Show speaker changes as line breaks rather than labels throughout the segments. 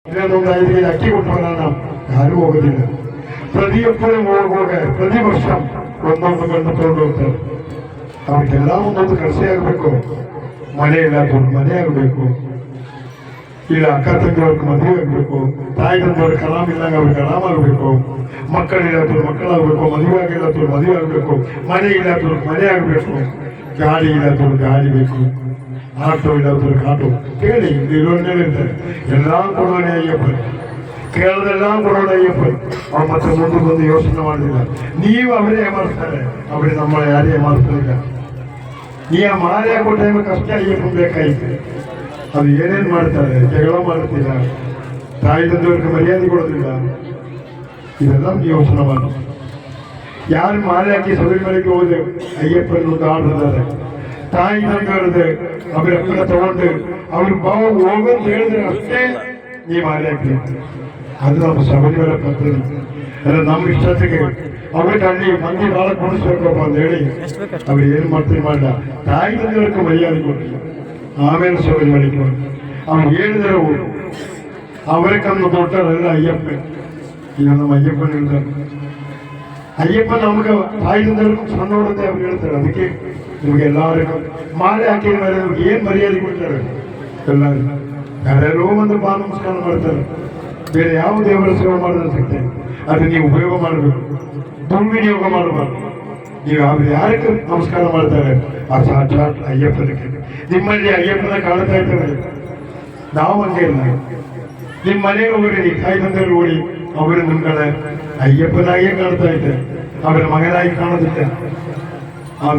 ಇನ್ನೊಂದು 5 ಕೆಜಿ ಅಕ್ಕಿ ಕೊಟ್ಟರೆ ನಾವು ಯಾರಿಗೂ ಹೋಗೋದಿಲ್ಲ. ಪ್ರತಿಯೊಬ್ಬರೇ ಹೋಗುವಾಗ ಪ್ರತಿ ವರ್ಷ ಒಂದೊಂದು ಗಂಡು ತಗೊಂಡು ಹೋಗ್ತಾರೆ. ಅವ್ರಿಗೆಲ್ಲ ಒಂದೊಂದು ಕನಸೇ ಆಗಬೇಕು. ಮನೆ ಇಲ್ಲ ದೊಡ್ಡ ಮನೆ ಆಗಬೇಕು, ಇಲ್ಲ ಅಕ್ಕ ತಂಗಿಯವ್ರಿಗೆ ಮದುವೆ ಆಗಬೇಕು, ತಾಯಿ ತಂದೆಯವ್ರಿಗೆ ಕಲಾಂ ಇಲ್ಲಂಗೆ ಅವ್ರಿಗೆ ಕಲಾಂ ಆಗಬೇಕು, ಮಕ್ಕಳಿಲ್ಲದವ್ರು ಮಕ್ಕಳಾಗಬೇಕು, ಮದುವೆ ಆಗಿಲ್ಲದವ್ರು ಮದುವೆ ಆಗಬೇಕು, ಮನೆ ಇಲ್ಲದವ್ರು ಮನೆ ಆಗಬೇಕು, ಗಾಡಿ ಇಲ್ಲದವ್ರು ಗಾಡಿ ಬೇಕು, ಆಟೋ ಇಲ್ಲದವ್ರಿಗೆ ಆಟೋ. ಕೇಳಿ ಇರೋನೇ ಇರ್ತಾರೆ. ಎಲ್ಲ ಕೊಡೋಣ ಅಯ್ಯಪ್ಪ, ಕೇಳೋದೆಲ್ಲ ಕೊಡೋಣ ಅಯ್ಯಪ್ಪ. ಅವ್ರು ಮತ್ತೆ ಮುಂದೆ ಬಂದು ಯೋಚನೆ ಮಾಡೋದಿಲ್ಲ. ನೀವು ಅವರೇ ಏಮಾರಿಸ್ತಾರೆ, ಅವರೇ ನಮ್ಮ ಯಾರೇ ಏಮಾರಿಸ್ತಾರಿಲ್ಲ. ಈ ಮಾಲೆ ಆಗೋ ಟೈಮಿಗೆ ಕಷ್ಟ ಅಯ್ಯಪ್ಪ ಬೇಕಾಯ್ತು. ಅದು ಏನೇನು ಮಾಡ್ತಾರೆ, ಜಗಳ ಮಾಡ್ತಿಲ್ಲ, ತಾಯಿ ತಂದೆಯವ್ರಿಗೆ ಮರ್ಯಾದೆ ಕೊಡೋದಿಲ್ಲ. ಇದೆಲ್ಲ ಯೋಚನೆ ಮಾಡಿ. ಯಾರು ಮಾಲೆ ಹಾಕಿ ಶಬರಿಮಲೆಗೆ ಹೋದೆ ಅಯ್ಯಪ್ಪನ ಒಂದು ಆಡಿದ್ದಾರೆ, ತಾಯಿ ತಂದೆಯವ್ರದ್ದು ಅವ್ರ ಅಪ್ಪನ ತಗೊಂಡು ಅವ್ರ ಭಾವ ಹೋಗೋದು ಹೇಳಿದ್ರೆ ಅಷ್ಟೇ ನೀ ಮಾಲೆ ಹಾಕಿ. ಅದು ನಮ್ಮ ಶಬರಿಮಲೆ ಪದ್ಧತಿ. ಎಲ್ಲ ನಮ್ಮ ಇಷ್ಟತೆಗೆ ಅವ್ರಿಗೆ ಅಲ್ಲಿ ಮಂದಿ ಭಾಳ ಕುಣಿಸ್ಬೇಕಪ್ಪ ಅಂತ ಹೇಳಿ ಅವ್ರು ಏನು ಮಾಡ್ತೀವಿ ಮಾಡ. ತಾಯಿ ತಂದೆಯವ್ರಿಗೆ ಮರ್ಯಾದೆ ಕೊಟ್ಟಿಲ್ಲ, ಆಮೇಲೆ ಶಬರಿಮಲೆಗೆ ಅವ್ರು ಹೇಳಿದ್ರೆ ಅವರೇ ಕಣ್ಣು ಕೊಟ್ಟಾರಲ್ಲ ಅಯ್ಯಪ್ಪ. ಈಗ ನಮ್ಮ ಅಯ್ಯಪ್ಪನ ಹೇಳ್ತಾರೆ, ಅಯ್ಯಪ್ಪ ನಮ್ಗೆ ತಾಯಿ ತಂದೆಯವ್ರಿಗೆ ಸಣ್ಣ ನೋಡುತ್ತೆ ಅವ್ರು ಹೇಳ್ತಾರೆ. ಅದಕ್ಕೆ ನಿಮಗೆ ಎಲ್ಲರಿಗೂ ಮಾಲೆ ಹಾಕಿದ ಮೇಲೆ ನಿಮ್ಗೆ ಏನು ಮರ್ಯಾದೆ ಕೊಡ್ತಾರೆ. ಎಲ್ಲರೂ ಯಾರ್ಯಾರೋ ಒಂದು ಬಾ ನಮಸ್ಕಾರ ಮಾಡ್ತಾರೆ. ಬೇರೆ ಯಾವ ದೇವರ ಸೇವೆ ಮಾಡಿದ್ರೆ ಸಿಗ್ತದೆ, ಅದು ನೀವು ಉಪಯೋಗ ಮಾಡಬೇಕು, ದುರ್ವಿನಿಯೋಗ ಮಾಡಬಾರ್ದು. ನೀವು ಅವ್ರು ಯಾರಿಗೆ ನಮಸ್ಕಾರ ಮಾಡ್ತಾರೆ ಆ ಸಾಕ್ಷಾತ್ ಅಯ್ಯಪ್ಪನಕ್ಕೆ. ನಿಮ್ಮಲ್ಲಿ ಅಯ್ಯಪ್ಪನ ಕಾಣ್ತಾ ಇದ್ದಾರೆ, ನಾವು ಹಂಗೆ ಇಲ್ಲ. ನಿಮ್ಮ ಮನೆಗೆ ಹೋಗ್ರಿ, ತಾಯಿ ತಂದೆಯವರು ಓಡಿ ಅವರು ನಿಮ್ಗಳ ಅಯ್ಯಪ್ಪನಾಗಿಯೇ ಕಾಣ್ತಾ ಇದ್ದಾರೆ, ಅವರ ಮಗನಾಗಿ ಕಾಣೋದಿಲ್ಲ.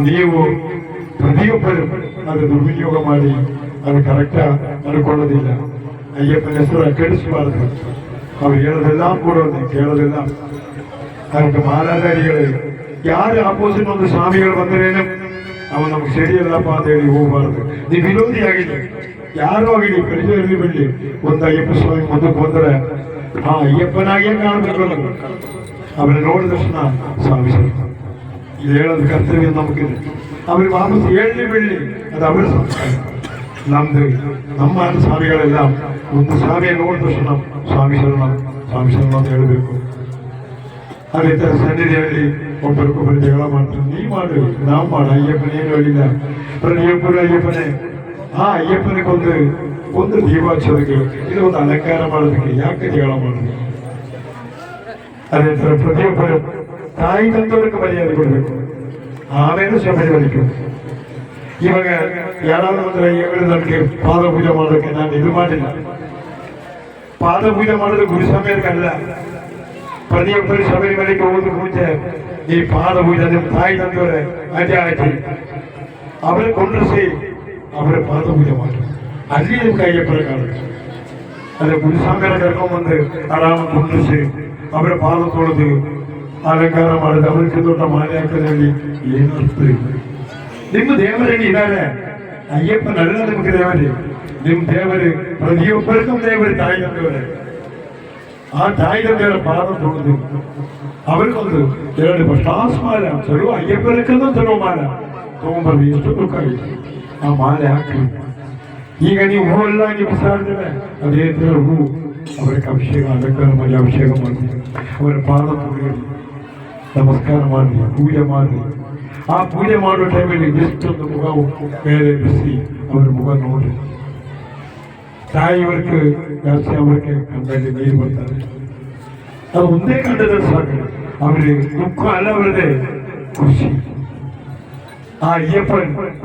ನೀವು ಪ್ರತಿಯೊಬ್ಬರು ಅದು ದುರ್ವಿನಿಯೋಗ ಮಾಡಿ ಅದು ಕರೆಕ್ಟ ಅನ್ಕೊಳ್ಳೋದಿಲ್ಲ. ಅಯ್ಯಪ್ಪನ ಹೆಸರು ಕೆಡಿಸಬಾರದು. ಅವ್ರು ಹೇಳೋದೆಲ್ಲ ಕೊಡೋದು, ಕೇಳೋದಿಲ್ಲ. ಅದಕ್ಕೆ ಮಾಲಾಧಾರಿಗಳು ಯಾರು ಆಪೋಸಿಟ್ ಒಂದು ಸ್ವಾಮಿಗಳು ಬಂದರೇನು ಅವನು ನಮ್ಗೆ ಸರಿಯಲ್ಲಪ್ಪ ಅಂತ ಹೇಳಿ ಹೋಗಬಾರ್ದು. ನೀವು ವಿರೋಧಿ ಆಗಿದೆ, ಯಾರು ಆಗಿಲ್ಲ, ಪರಿಚಯದಲ್ಲಿ ಬರಲಿ, ಒಂದು ಅಯ್ಯಪ್ಪ ಸ್ವಾಮಿ ಮುಂದಕ್ಕೆ ಬಂದರೆ ಅಯ್ಯಪ್ಪನಾಗಿಯೇ ಕಾಣಬೇಕು ಅನ್ನೋದು. ಅವರ ನೋಡಿದ ತಕ್ಷಣ ಸ್ವಾಮಿ ಸರ್ ಇದು ಹೇಳೋದು ಕರ್ತವ್ಯ ನಮಗಿದೆ. ಅವ್ರಿಗೆ ವಾಪಸ್ ಹೇಳಲಿ ಬಿಡಲಿ, ಅದು ಅವರ ಸಂಸ್ಕಾರ. ನಮ್ದು ನಮ್ಮ ಸ್ವಾಮಿಗಳೆಲ್ಲ ಒಂದು ಸ್ವಾಮಿಯ ನೋಡಿದ ತಕ್ಷಣ ಸ್ವಾಮಿ ಶರಣ ಸ್ವಾಮಿ ಶರಣ ಅಂತ ಹೇಳಬೇಕು. ಅದೇ ಥರ ಸನ್ನಿಧಿಯಲ್ಲಿ ಒಬ್ಬರಿಗೊಬ್ಬರು ಜಗಳ ಮಾಡ್ತಾರೆ. ನೀ ಮಾಡು, ನಾವು ಮಾಡು, ಅಯ್ಯಪ್ಪನೇನು ಹೇಳಿಲ್ಲ. ಪ್ರತಿಯೊಬ್ಬರು ಅಯ್ಯಪ್ಪನೇ. ಅಯ್ಯಪ್ಪನಿಗೆ ಒಂದು ದೀಪ ಹಚ್ಚೋದಕ್ಕೆ, ಇದು ಒಂದು ಅಲಂಕಾರ ಮಾಡೋದಕ್ಕೆ ಯಾಕೆ ಜಗಳ ಮಾಡೋದು? ಅದೇ ಥರ ಪ್ರತಿಯೊಬ್ಬರು ತಾಯಿ ತಂದವರಿಗೆ ಮರ್ಯಾದೆ ಕೊಡಬೇಕು, ಆಮೇಲೆ ಶಬರಿಮಲೆಗೆ. ಇವಾಗ ಯಾರಾದ್ರೂ ಅಂದ್ರೆ ನನಗೆ ಪಾದ ಪೂಜೆ ಮಾಡೋದಕ್ಕೆ ನಾನು ಇದು ಮಾಡಿಲ್ಲ. ಪಾದ ಪೂಜೆ ಮಾಡೋದು ಗುರು ಸಮೇತಕ್ಕಲ್ಲ. ಪ್ರತಿಯೊಬ್ಬರು ಶಬರಿಮಲೆಗೆ ಹೋಗೋದಕ್ಕೆ ಮುಂಚೆ ಈ ಪಾದ ಪೂಜೆ ನಿಮ್ಮ ತಾಯಿ ತಂದೆಯವರೇ ಅಜ್ಜ ಅಜ್ಜಿ ಅವರೇ ಕೊಂಡ್ರಿಸಿ ಅವರ ಪಾದ ಪೂಜೆ ಮಾಡಿ ಅಲ್ಲಿ ನಿಮ್ಗೆ ಅಯ್ಯಪ್ಪನ ಕಾಣುತ್ತೆ. ಅದೇ ಗುರು ಸ್ವಾಮಿಯರ ಕರ್ಕೊಂಡ್ಬಂದು ಆರಾಮ ಕೊಂಡ್ರಿಸಿ ಅವರ ಪಾದ ತೊಳೆದು ಅಲಂಕಾರ ಮಾಡಿದ ಅವರಿಗೆ ದೊಡ್ಡ ಮಾಲೆ ಹಾಕೋದ್ರಲ್ಲಿ ಏನು ಅರ್ಥ ಇಲ್ಲ. ನಿಮ್ಮ ದೇವರಲ್ಲಿ ಇದ್ದಾರೆ, ಅಯ್ಯಪ್ಪನಲ್ಲ ನಿಮ್ಗೆ ದೇವರೇ. ನಿಮ್ಮ ದೇವರೇ ಪ್ರತಿಯೊಬ್ಬರಿಗೂ ದೇವರೇ ತಾಯಿ ತಂದೆಯವರೇ. ಆ ತಾಯಿ ತಂದೆಯವರ ಪಾದ ತೊಳೆದು ಅವ್ರಿಗೊಂದು 2 ಬಸ್ಟಾಸ್ ಮಾಲೆ ತರುವ ಅಯ್ಯಪ್ಪನಕ್ಕಂದು ತರುವ ಮಾಲೆ ತಗೊಂಬರ್ರಿ. ಎಷ್ಟು ದುಃಖ ಆಗಿದೆ. ಆ ಮಾಲೆ ಹಾಕಿ ಈಗ ನೀವು ಹೂವೆಲ್ಲ ನೀವು ಬಿಸಾಡಿದ್ರೆ ಅದೇ ಥರ ಹೂ ಅವರಿಗೆ ಅಭಿಷೇಕ ಅಲಂಕಾರ ಮಾಡಿ ಅಭಿಷೇಕ ಮಾಡಿ ಅವರ ಪಾದ ತೊಳೆಯಿರಿ, ನಮಸ್ಕಾರ ಮಾಡಿ, ಪೂಜೆ ಮಾಡಿ. ಆ ಪೂಜೆ ಮಾಡುವ ಟೈಮಲ್ಲಿ ಎಷ್ಟೊಂದು ಮುಖ ಮೇಲೆ ಬಿಸಿ ಅವರ ಮುಖ ನೋಡಿ ತಾಯಿಯವರಿಗೆ ಜಾಸ್ತಿ ಅವರಿಗೆ ಕಣ್ಣಲ್ಲಿ ನೀರು ಬರ್ತಾರೆ. ಅದು ಒಂದೇ ಕಂಡದ ಸಾಕು, ಅವರಿಗೆ ದುಃಖ ಅಲ್ಲ, ಅವರದೇ ಖುಷಿ. ಆ ಅಯ್ಯಪ್ಪ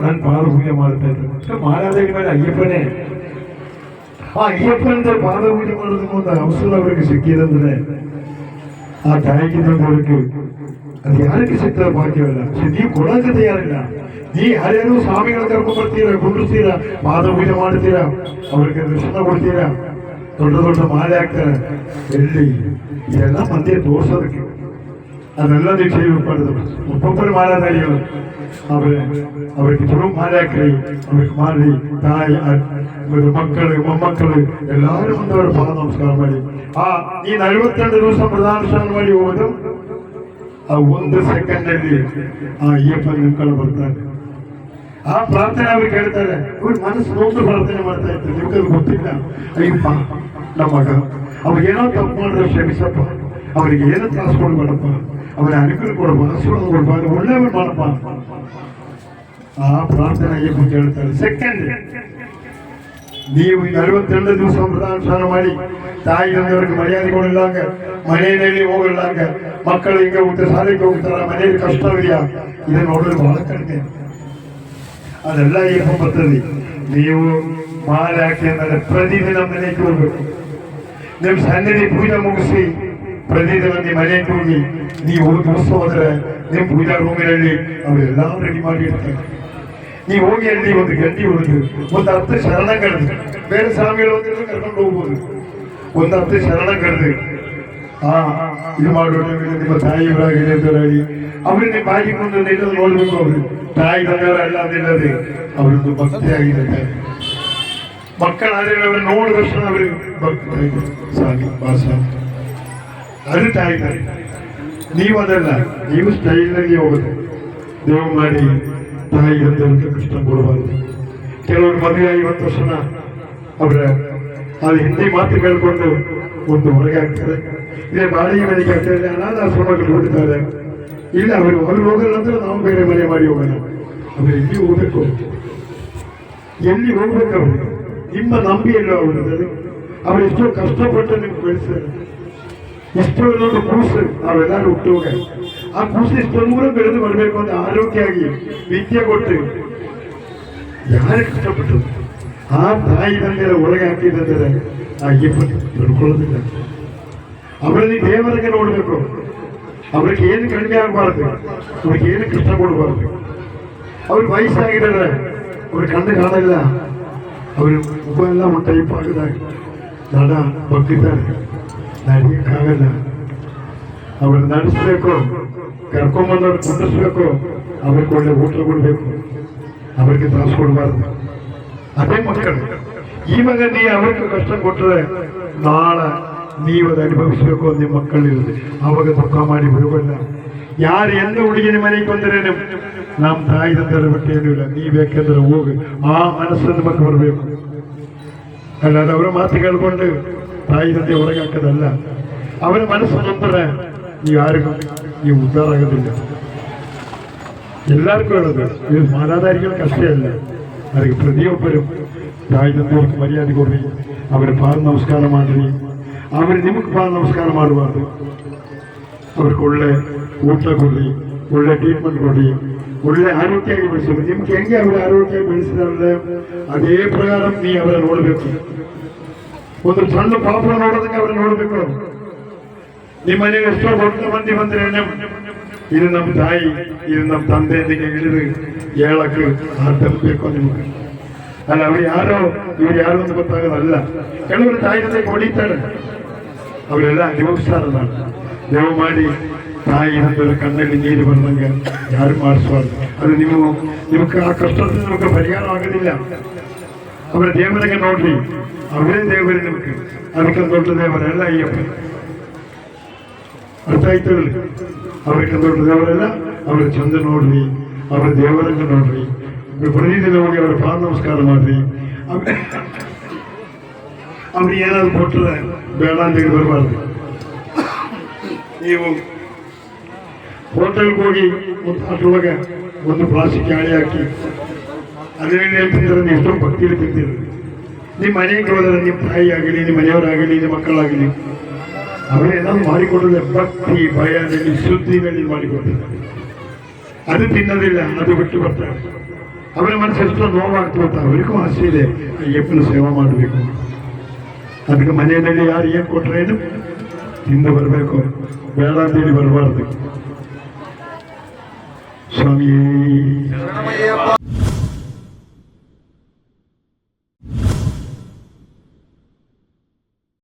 ನಾನು ಪಾದ ಪೂಜೆ ಮಾಡ್ತಾ ಇದ್ದೆ. ಮಾಲಾದ ಮೇಲೆ ಅಯ್ಯಪ್ಪನೇ. ಆ ಅಯ್ಯಪ್ಪನ ಪಾದ ಪೂಜೆ ಮಾಡೋದಕ್ಕೆ ಒಂದು ಅವಸರ ಅವರಿಗೆ ಸಿಕ್ಕಿದಂದ್ರೆ ಆ ತಾಯಿಗೆ ತಂದವರಿಗೆ ಅದು ಯಾರಿಗೆ ಸಿಗ್ತದೆ ಭಾಗ್ಯವಲ್ಲ. ನೀವು ಕೊಡೋಕೆ ತಯಾರಿಲ್ಲ. ನೀ ಯಾರ್ಯಾರು ಸ್ವಾಮಿಗಳ ಕರ್ಕೊಂಡ್ ಬರ್ತೀರಾ, ಕುಂಡಿಸ್ತೀರಾ, ಪಾದ ಪೂಜೆ ಮಾಡ್ತೀರಾ, ಅವ್ರಿಗೆ ದರ್ಶನ ಕೊಡ್ತೀರಾ, ದೊಡ್ಡ ದೊಡ್ಡ ಮಾಲೆ ಹಾಕ್ತಾರೆ. ಎಲ್ಲಿ ಇದೆಲ್ಲ ಮಂದಿ ತೋರ್ಸೋದಕ್ಕೆ ಅದೆಲ್ಲ ನೀವು ಸೇವೆ ಮಾಡಿದ್ರು. ಒಬ್ಬೊಬ್ಬರು ಮಾಲಾಧಾರಿಗಳು ಅವ್ರಿಗೆ ಚಲೋ ಮಾಲೆ ಹಾಕ್ರಿ, ಅವ್ರಿಗೆ ಮಾಡಿ ತಾಯಿ ಮಕ್ಕಳು ಮೊಮ್ಮಕ್ಕಳು ಎಲ್ಲರೂ ಮುಂದವರ ಪಾದ ನಮಸ್ಕಾರ ಮಾಡಿ. ಈ 42 ದಿವಸ ಪ್ರಧಾನ ಸ್ನಾನ ಮಾಡಿ ಹೋಗೋದು. ಆ 1 ಸೆಕೆಂಡಲ್ಲಿ ಆ ಅಯ್ಯಪ್ಪ ನಿಮ್ಕಳ ಬರ್ತಾರೆ. ಆ ಪ್ರಾರ್ಥನೆ ಅವ್ರು ಕೇಳ್ತಾರೆ. ಮನಸ್ಸು ನೋಡು ಪ್ರಾರ್ಥನೆ ಮಾಡ್ತಾ ಇರ್ತಾರೆ. ನಿಮ್ಗೆ ಗೊತ್ತಿಲ್ಲ. ಅಯ್ಯಪ್ಪ ನಮ್ಮ ಮಗ ಅವ್ರಿಗೇನೋ ತಪ್ಪು ಮಾಡಿದ್ರೆ ಕ್ಷಮಿಸಪ್ಪ, ಅವರಿಗೆ ಏನೋ ತ್ರಾಸ ಕೊಡ್ಬೇಡಪ್ಪ, ಅವರ ಅನುಕೂಲ ಕೊಡಪ್ಪ, ಆಶೀರ್ವಾದ ಕೊಡ್ಬಾರ್ದು, ಒಳ್ಳೆಯವರು ಮಾಡಪ್ಪ. ಆ ಪ್ರಾರ್ಥನೆ ಅಯ್ಯಪ್ಪ ಕೇಳ್ತಾರೆ. ಸೆಕೆಂಡ್, ನೀವು 42 ದಿವಸ ವ್ರತಾನುಷ್ಠಾನ ಮಾಡಿ ತಾಯಿ ತಂದೆಯವ್ರಿಗೆ ಮರ್ಯಾದೆ ಕೊಡಲಾಗ, ಮನೆಯಲ್ಲಿ ಹೋಗಲಾಗ, ಮಕ್ಕಳು ಹಿಂಗೆ ಹೋಗ್ತಾರೆ, ಶಾಲೆಗೆ ಹೋಗ್ತಾರ, ಮನೆಯಲ್ಲಿ ಕಷ್ಟವಿದೆಯಾ, ಇದನ್ನು ನೋಡೋದು ಬಹಳ ಕಡಿಮೆ. ಅದೆಲ್ಲ ಅಯ್ಯಪ್ಪ ಬರ್ತದೆ. ನೀವು ಮಾಲೆ ಹಾಕಿ ಅಂದರೆ ಪ್ರತಿದಿನ ಮನೆಗೆ ಹೋಗ್ಬೇಕು. ನಿಮ್ಮ ಸನ್ನಿಧಿ ಪೂಜೆ ಮುಗಿಸಿ ಪ್ರತಿದಿನ ನಿಮ್ಮ ಮನೆಗೆ ಹೋಗಿ ನೀವು ದಿವಸ ಹೋದ್ರೆ ನಿಮ್ಮ ಪೂಜಾ ರೂಮಿನಲ್ಲಿ ಅವರೆಲ್ಲ ರೆಡಿ ಮಾಡಿ ಇರ್ತಾರೆ. ನೀವು ಹೋಗಿ ಅಲ್ಲಿ ಒಂದು ಗಂಟೆ ಹೊಡೆದು ಒಂದು 10 ಶರಣ ಕರೆದು, ಬೇರೆ ಸ್ವಾಮಿಗಳು ಹೋಗಿದ್ರೆ ಕರ್ಕೊಂಡು ಹೋಗ್ಬೋದು, ಒಂದು 10 ಶರಣ ಕರೆದು ಇದು ಮಾಡುವ ನಿಮ್ಮ ತಾಯಿಯವರಾಗಿ ಅವ್ರಿಗೆ ನಿಮ್ಮ ಬಾಯಿ ಮುಂದೆ ನಿಲ್ಲೋದು ನೋಡ್ಬೇಕು. ಅವರು ತಾಯಿ ತಂದೆಯವರ ಎಲ್ಲ ನಿಲ್ಲದೆ ಅವರದ್ದು ಭಕ್ತಿ ಆಗಿದೆ. ಮಕ್ಕಳಾದ್ರೆ ಅವ್ರನ್ನ ನೋಡಿದ ತಕ್ಷಣ ಅವ್ರಿಗೆ ಭಕ್ತಿ ಸ್ವಾಮಿ ಭಾಷ ಅದು ತಾಯಿ ತಾಯಿ. ನೀವು ಅದಲ್ಲ, ನೀವು ಸ್ಟೈಲಾಗಿ ಹೋಗುತ್ತೆ. ದೇವ ಮಾಡಿ ತಾಯಿ ತಂದೆಯವ್ರಿಗೆ ಕಷ್ಟ ಕೊಡಬಾರ್ದು. ಕೆಲವರು ಮದುವೆ 50 ವರ್ಷನ ಅವರ ಅದು ಹಿಂದಿ ಮಾತು ಕೇಳ್ಕೊಂಡು ಒಂದು ಹೊರಗೆ ಆಗ್ತಾರೆ, ಇದೇ ಬಾಡಿಗೆ ಮನೆಗೆ ಆಗ್ತಾರೆ, ಅನಾಥಾಶ್ರಮಗಳು ಹೋಗ್ತಾರೆ. ಇಲ್ಲ ಅವರು ಹೋಗಲ್ಲ ಅಂದ್ರೆ ನಾವು ಬೇರೆ ಮನೆ ಮಾಡಿ ಹೋಗೋಣ. ಅವರು ಎಲ್ಲಿ ಹೋಗ್ಬೇಕು, ಎಲ್ಲಿ ಹೋಗ್ಬೇಕು? ಅವರು ನಿಮ್ಮ ನಂಬಿಯಲ್ಲ ಅವರು. ಅವ್ರು ಎಷ್ಟೋ ಕಷ್ಟಪಟ್ಟು ನಿಮ್ಗೆ ಬೆಳೆಸ್ತಾರೆ. ಇಷ್ಟೋ ಒಂದು ಕೂಸು ನಾವೆಲ್ಲರೂ ಹುಟ್ಟುವಾಗ ಆ ಕೂಸು ಇಷ್ಟೊಂದು ಕೂಡ ಬೆಳೆದು ಬರಬೇಕು ಅಂತ ಆರೋಗ್ಯ ಆಗಿ ವಿದ್ಯೆ ಕೊಟ್ಟು ಯಾರು ಕಷ್ಟಪಟ್ಟು ಆ ತಾಯಿ ತಂದೆಯ ಒಳಗೆ ಹಾಕಿದ್ರೆ ಆ ಇಬ್ಬರು ತಿಳ್ಕೊಳ್ಳೋದಿಲ್ಲ. ಅವರಲ್ಲಿ ದೇವರಿಗೆ ನೋಡಬೇಕು. ಅವ್ರಿಗೆ ಏನು ಕಡಿಮೆ ಆಗಬಾರ್ದು, ಅವ್ರಿಗೆ ಏನು ಕಷ್ಟ ಕೊಡಬಾರ್ದು. ಅವ್ರಿಗೆ ವಯಸ್ಸಾಗಿದ್ದಾರೆ, ಅವ್ರ ಕಣ್ಣು ಕಾಣಲ್ಲ, ಅವ್ರ ಮುಖ ಎಲ್ಲ ಒಂದು ಟೈಪ್ ಆಗಿದಾಗ ನಡ ಬಗ್ಗಿದ್ದಾರೆ, ನಡೆಯಕ್ಕಾಗಲ್ಲ. ಅವ್ರನ್ನ ನಡೆಸ್ಬೇಕು, ಕರ್ಕೊಂಬಂದವ್ರು ಕುಂಡಿಸ್ಬೇಕು, ಅವ್ರಿಗೆ ಒಳ್ಳೆ ಊಟ ಕೊಡಬೇಕು, ಅವ್ರಿಗೆ ತ್ರಾಸ ಕೊಡಬಾರ್ದು. ಅದೇ ಮಕ್ಕಳು. ಇವಾಗ ನೀವು ಅವ್ರಿಗೆ ಕಷ್ಟ ಕೊಟ್ಟರೆ ನಾಳೆ ನೀವು ಅದು ಅನುಭವಿಸ್ಬೇಕು ಅಂತ ನಿಮ್ಮ ಮಕ್ಕಳಿರುತ್ತೆ. ಆವಾಗ ದುಃಖ ಮಾಡಿ ಬಿಡಬೇಡ. ಯಾರು ಎಂದ ಹುಡುಗಿನ ಮನೆಗೆ ಬಂದರೆ ನಮ್ಮ ತಾಯಿ ತಂದರ ಬಟ್ಟೆ ಏನೂ ಇಲ್ಲ, ನೀ ಬೇಕೆಂದ್ರೆ ಹೋಗಿ ಆ ಮನಸ್ಸನ್ನು ಮಕ್ಕಳು ಬರಬೇಕು. ಅಲ್ಲಾದ ಅವರ ಮಾತು ಕೇಳ್ಕೊಂಡು ತಾಯಿ ತಂದೆ ಹೊರಗೆ ಹಾಕೋದಲ್ಲ. ಅವರ ಮನಸ್ಸು ನಂತರ ನೀವು ಯಾರಿಗೂ ನೀವು ಉದ್ಧಾರ ಆಗೋದಿಲ್ಲ. ಎಲ್ಲರಿಗೂ ಹೇಳೋದು ಇದು ಮಾಲಾಧಾರಿಗಳಿಗೆ ಅಷ್ಟೇ ಅಲ್ಲ, ಅದಕ್ಕೆ ಪ್ರತಿಯೊಬ್ಬರು ತಾಯಿ ತಂದೆಯವ್ರಿಗೆ ಮರ್ಯಾದೆ ಕೊಡ್ರಿ, ಅವರ ಪಾದ ನಮಸ್ಕಾರ ಮಾಡ್ರಿ. ಆಮೇಲೆ ನಿಮಗೆ ಪಾದ ನಮಸ್ಕಾರ ಮಾಡಬಾರ್ದು. ಅವ್ರಿಗೆ ಒಳ್ಳೆ ಊಟ ಕೊಡ್ರಿ, ಒಳ್ಳೆ ಟ್ರೀಟ್ಮೆಂಟ್ ಕೊಡ್ರಿ, ಒಳ್ಳೆ ಆರೋಗ್ಯವಾಗಿ ಬೆಳೆಸಬೇಕು. ನಿಮ್ಗೆ ಹೆಂಗೆ ಅವರ ಆರೋಗ್ಯ ಬೆಳೆಸಿದ್ರೆ ಅದೇ ಪ್ರಕಾರ ನೀವು ಅವರ ನೋಡಬೇಕು. ಒಂದು ಸಣ್ಣ ಪಾಪ ನೋಡೋದಕ್ಕೆ ಅವ್ರ ನೋಡಬೇಕು. ನಿಮ್ಮ ಮನೆಗೆ ಎಷ್ಟೋ ದೊಡ್ಡ ಮಂದಿ ಬಂದ್ರೆ ಇದು ನಮ್ಮ ತಾಯಿ, ಇದು ನಮ್ಮ ತಂದೆ ಅಂದಿಗೆ ಹಿಡಿದು ಹೇಳಕ್ಕೆ ತಲುಪಬೇಕು ನಿಮ್ಗೆ. ಅಲ್ಲ ಅವ್ರು ಯಾರೋ ಇವ್ರು ಯಾರು ಅಂತ ಗೊತ್ತಾಗೋದಲ್ಲ. ಕೆಲವರು ತಾಯಿ ತಂದೆ ಹೊಡಿತಾರೆ, ಅವರೆಲ್ಲ ಅನುಭವಿಸ್ತಾರಲ್ಲ. ನೀವು ಮಾಡಿ ತಾಯಿ ತಂದೆಯ ಕಣ್ಣಲ್ಲಿ ನೀರು ಬಂದಂಗೆ ಯಾರು ಮಾಡಿಸಬಾರ್ದು. ಅದು ನಿಮ್ಗೆ ಆ ಕಷ್ಟದಿಂದ ನಿಮ್ಗೆ ಪರಿಹಾರ ಆಗೋದಿಲ್ಲ. ಅವರ ದೇವರಿಗೆ ನೋಡ್ರಿ, ಅವರೇ ದೇವರೇ ನಿಮ್ಗೆ. ಅದಕ್ಕೆ ದೊಡ್ಡ ದೇವರೆಲ್ಲ ಅಯ್ಯಪ್ಪ. ಅರ್ಥ ಆಯ್ತು? ಅವ್ರಿಗೆ ದೊಡ್ಡ ದೇವರೆಲ್ಲ ಅವ್ರ ಚಂದ ನೋಡ್ರಿ, ಅವರ ದೇವರನ್ನು ನೋಡ್ರಿ, ಪ್ರತಿದಿನ ಹೋಗಿ ಅವರ ಪಾದ ನಮಸ್ಕಾರ ಮಾಡ್ರಿ. ಅವ್ರಿಗೆ ಏನಾದ್ರು ಕೊಟ್ಟರೆ ಬೇಡ ಅಂತ ಬರಬಾರ್ದು. ನೀವು ಹೋಟೆಲ್ಗೆ ಹೋಗಿ ಒಂದು ಅದ್ರೊಳಗೆ ಒಂದು ಪ್ಲಾಸ್ಟಿಕ್ ಹಾಳಿ ಹಾಕಿ ಅದರಲ್ಲಿ ಹೇಳ್ತಿದ್ರೆ ನೀವು ಎಷ್ಟೋ ಭಕ್ತಿಯಲ್ಲಿ ತಿಂತೀರಿ. ನಿಮ್ಮ ಮನೆಗೆ ಹೋದರೆ ನಿಮ್ಮ ತಾಯಿ ಆಗಲಿ, ನಿಮ್ಮ ಮನೆಯವರಾಗಲಿ, ನಿಮ್ಮ ಮಕ್ಕಳಾಗಲಿ ಅವರೇನಾದ್ರು ಮಾಡಿಕೊಡೋದೇ ಭಕ್ತಿ ಭಯದಲ್ಲಿ ಶುದ್ಧಿನಲ್ಲಿ ಮಾಡಿಕೊಟ್ಟಿದ್ದಾರೆ. ಅದು ತಿನ್ನೋದಿಲ್ಲ, ಅದು ಬಿಟ್ಟು ಬರ್ತಾರೆ. ಅವರ ಮನಸ್ಸು ಎಷ್ಟೋ ನೋವಾಗ್ತು ಅಂತ ಅವರಿಗೂ ಆಸೆ ಇದೆ ಅಯ್ಯಪ್ಪನ ಸೇವೆ ಮಾಡಬೇಕು. ಅದಕ್ಕೆ ಮನೆಯಲ್ಲಿ ಯಾರು ಏನು ಕೊಟ್ಟರೇನು ತಿಂದು ಬರಬೇಕು, ಬೇಡ ಅಂತೇಳಿ ಬರಬಾರ್ದು. ಸ್ವಾಮಿ